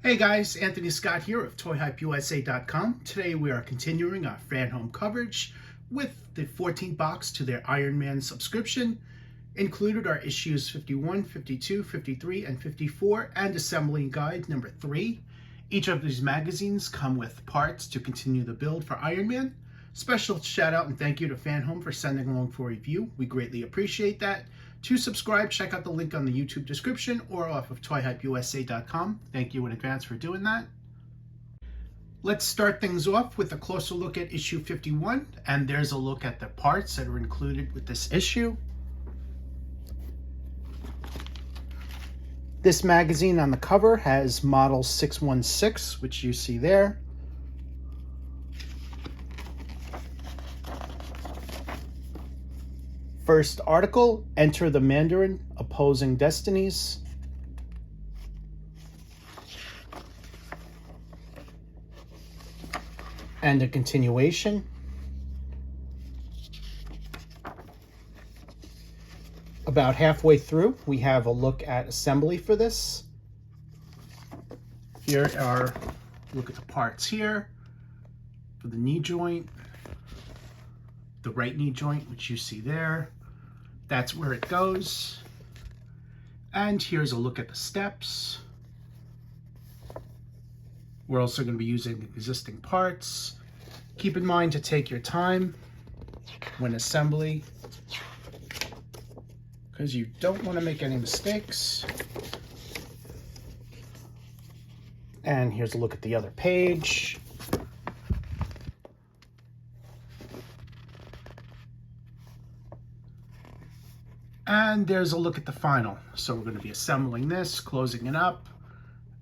Hey guys, Anthony Scott here of ToyHypeUSA.com. Today we are continuing our FanHome coverage with the 14th box to their Iron Man subscription. Included are issues 51, 52, 53, and 54, and assembling guide number 3. Each of these magazines come with parts to continue the build for Iron Man. Special shout out and thank you to FanHome for sending along for review. We greatly appreciate that. To subscribe, check out the link on the YouTube description or off of ToyHypeUSA.com. Thank you in advance for doing that. Let's start things off with a closer look at issue 51, and there's a look at the parts that are included with this issue. This magazine on the cover has model 616, which you see there. First article, Enter the Mandarin, Opposing Destinies. And a continuation. About halfway through, we have a look at assembly for this. Here are, look at the parts here for the knee joint, the right knee joint, which you see there. That's where it goes. And here's a look at the steps. We're also going to be using existing parts. Keep in mind to take your time when assembly, because you don't want to make any mistakes. And here's a look at the other page. And there's a look at the final. So we're going to be assembling this, closing it up,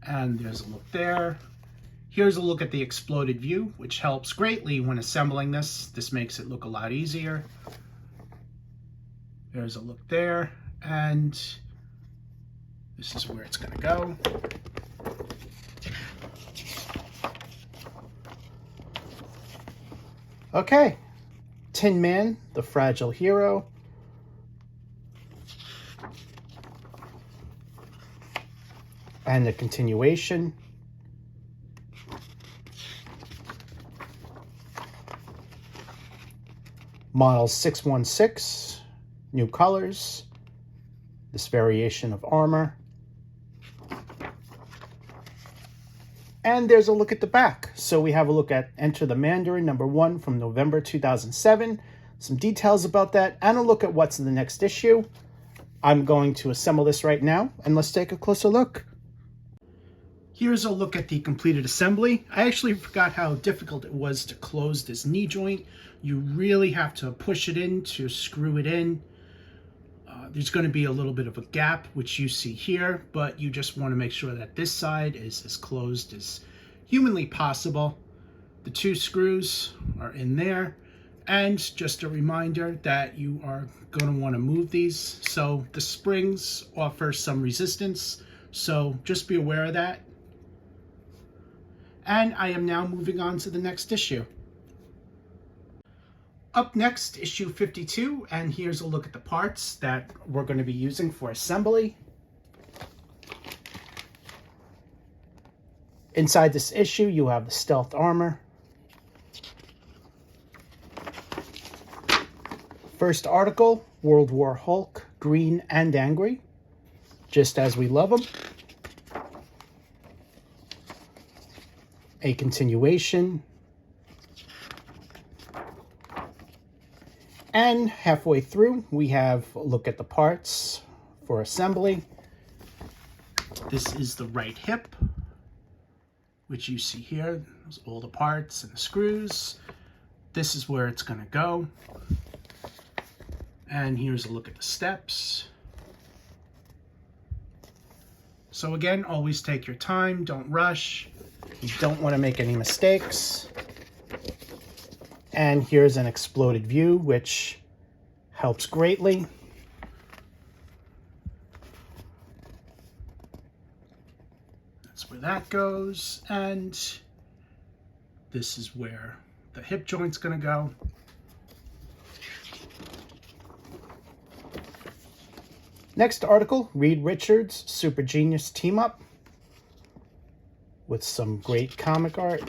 and there's a look there. Here's a look at the exploded view, which helps greatly when assembling this. This makes it look a lot easier. There's a look there, and this is where it's going to go. Okay, Tin Man, the Fragile Hero. And the continuation. Model 616, new colors, this variation of armor. And there's a look at the back. So we have a look at Enter the Mandarin #1 from November 2007, some details about that, and a look at what's in the next issue. I'm going to assemble this right now, and let's take a closer look. Here's a look at the completed assembly. I actually forgot how difficult it was to close this knee joint. You really have to push it in to screw it in. There's going to be a little bit of a gap, which you see here, but you just want to make sure that this side is as closed as humanly possible. The 2 screws are in there. And just a reminder that you are going to want to move these. So the springs offer some resistance, so just be aware of that. And I am now moving on to the next issue. Up next, issue 52, and here's a look at the parts that we're going to be using for assembly. Inside this issue, you have the stealth armor. First article, World War Hulk, green and angry, just as we love them. A continuation, and halfway through we have a look at the parts for assembly. This is the right hip, which you see here. There's all the parts and the screws. This is where it's going to go, and here's a look at the steps. So again, always take your time, don't rush. You don't want to make any mistakes. And here's an exploded view, which helps greatly. That's where that goes. And this is where the hip joint's going to go. Next article, Reed Richards' Super Genius Team Up. with some great comic art.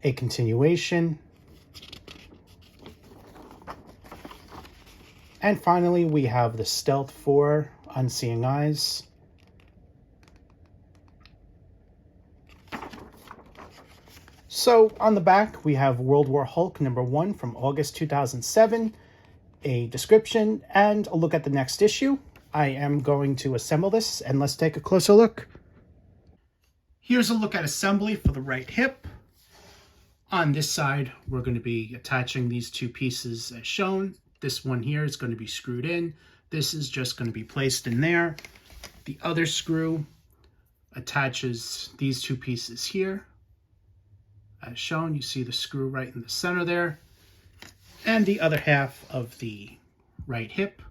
A continuation. And finally, we have the Stealth 4 Unseeing Eyes. So on the back, we have World War Hulk #1 from August 2007, a description, and a look at the next issue. I am going to assemble this, and let's take a closer look. Here's a look at assembly for the right hip. On this side, we're going to be attaching these two pieces as shown. This one here is going to be screwed in. This is just going to be placed in there. The other screw attaches these two pieces here. As shown, you see the screw right in the center there. And the other half of the right hip,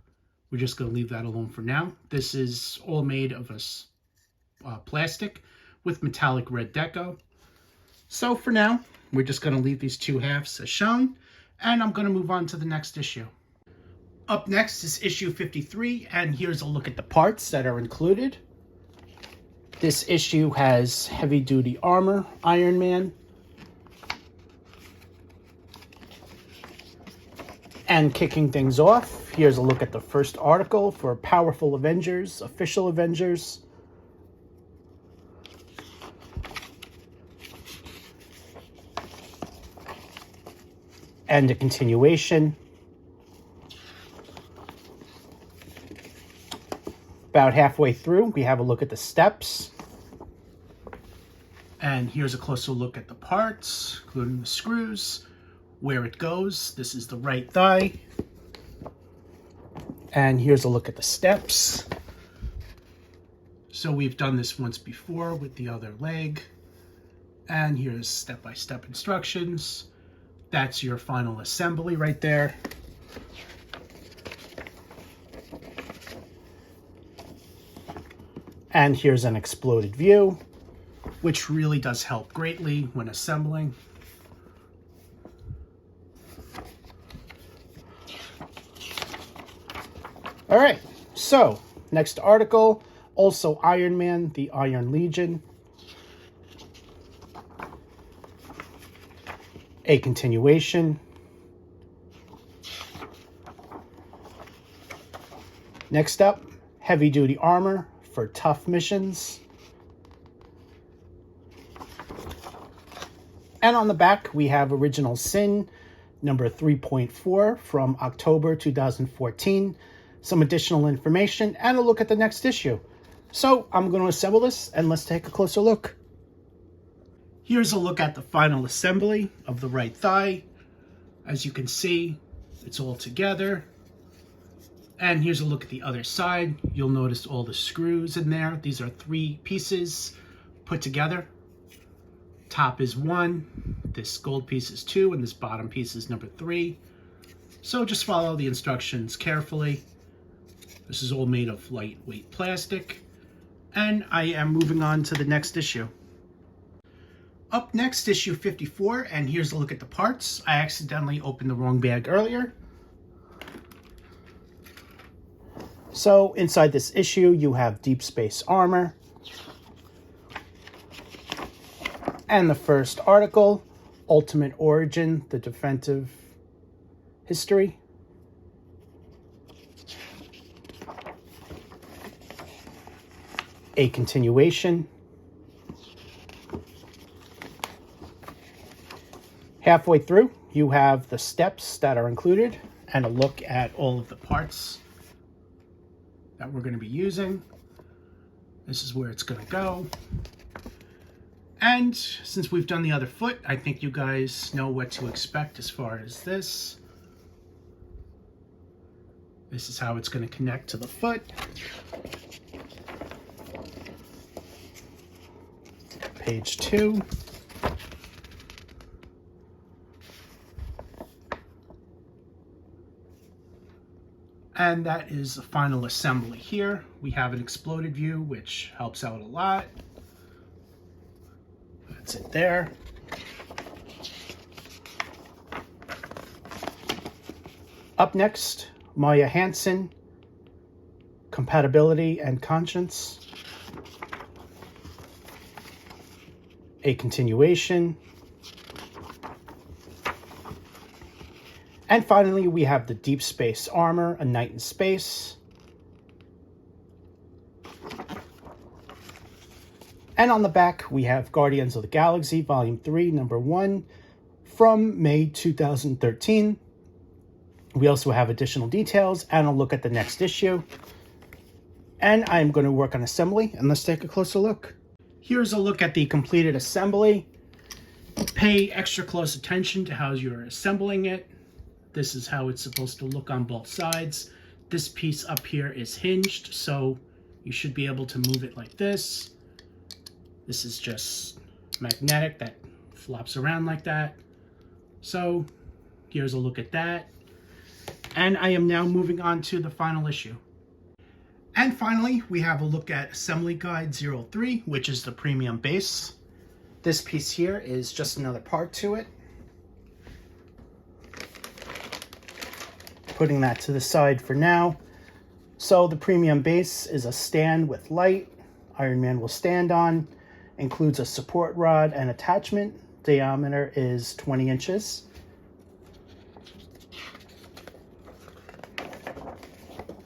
we're just going to leave that alone for now. This is all made of a plastic with metallic red deco. So for now, we're just going to leave these two halves as shown, and I'm going to move on to the next issue. Up next is issue 53, and here's a look at the parts that are included. This issue has heavy-duty armor, Iron Man, and kicking things off, here's a look at the first article for Powerful Avengers, Official Avengers. And a continuation. About halfway through, we have a look at the steps. And here's a closer look at the parts, including the screws, where it goes. This is the right thigh. And here's a look at the steps. So we've done this once before with the other leg. And here's step-by-step instructions. That's your final assembly right there. And here's an exploded view, which really does help greatly when assembling. All right, so next article, also Iron Man, the Iron Legion. A continuation. Next up, heavy-duty armor for tough missions. And on the back, we have Original Sin, number 3.4 from October 2014. Some additional information and a look at the next issue. So I'm going to assemble this and let's take a closer look. Here's a look at the final assembly of the right thigh. As you can see, it's all together. And here's a look at the other side. You'll notice all the screws in there. These are 3 pieces put together. Top is 1, this gold piece is 2, and this bottom piece is number 3. So just follow the instructions carefully. This is all made of lightweight plastic. And I am moving on to the next issue. Up next, issue 54, and here's a look at the parts. I accidentally opened the wrong bag earlier. So inside this issue, you have Deep Space Armor. And the first article, Ultimate Origin, the Defensive History. A continuation. Halfway through, you have the steps that are included and a look at all of the parts that we're going to be using. This is where it's going to go. And since we've done the other foot, I think you guys know what to expect as far as this. This is how it's going to connect to the foot. Page 2. And that is the final assembly here. We have an exploded view, which helps out a lot. That's it there. Up next, Maya Hansen, Compatibility and Conscience. a continuation. And finally, we have the Deep Space Armor, A Night in Space. And on the back, we have Guardians of the Galaxy, Volume 3, Number 1, from May 2013. We also have additional details and a look at the next issue. And I'm going to work on assembly, and let's take a closer look. Here's a look at the completed assembly. Pay extra close attention to how you're assembling it. This is how it's supposed to look on both sides. This piece up here is hinged, so you should be able to move it like this. This is just magnetic that flops around like that. So here's a look at that. And I am now moving on to the final issue. And finally, we have a look at Assembly Guide 03, which is the premium base. This piece here is just another part to it. Putting that to the side for now. So the premium base is a stand with light Iron Man will stand on. Includes a support rod and attachment. Diameter is 20 inches.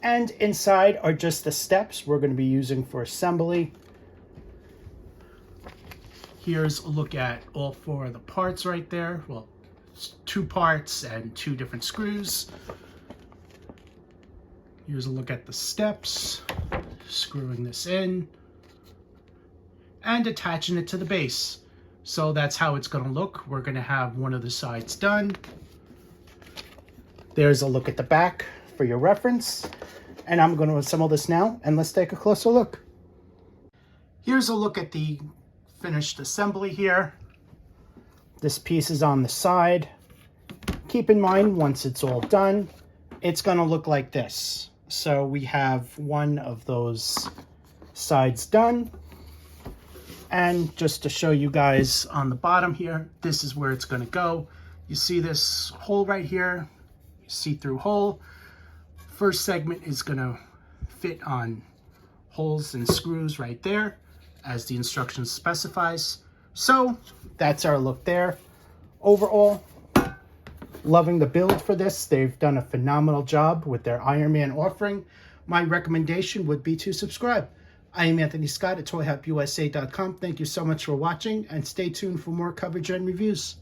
And inside are just the steps we're going to be using for assembly. Here's a look at all four of the parts right there. Well, it's 2 parts and 2 different screws. Here's a look at the steps, screwing this in, and attaching it to the base. So that's how it's going to look. We're going to have one of the sides done. There's a look at the back for your reference. And I'm going to assemble this now, and let's take a closer look. Here's a look at the finished assembly here. This piece is on the side. Keep in mind, once it's all done, it's going to look like this. So we have one of those sides done. And just to show you guys on the bottom here, this is where it's going to go. You see this hole right here, see-through hole. First segment is going to fit on holes and screws right there, as the instructions specifies. So that's our look there. Overall, loving the build for this. They've done a phenomenal job with their Iron Man offering. My recommendation would be to subscribe. I am Anthony Scott at toyhopusa.com. Thank you so much for watching, and stay tuned for more coverage and reviews.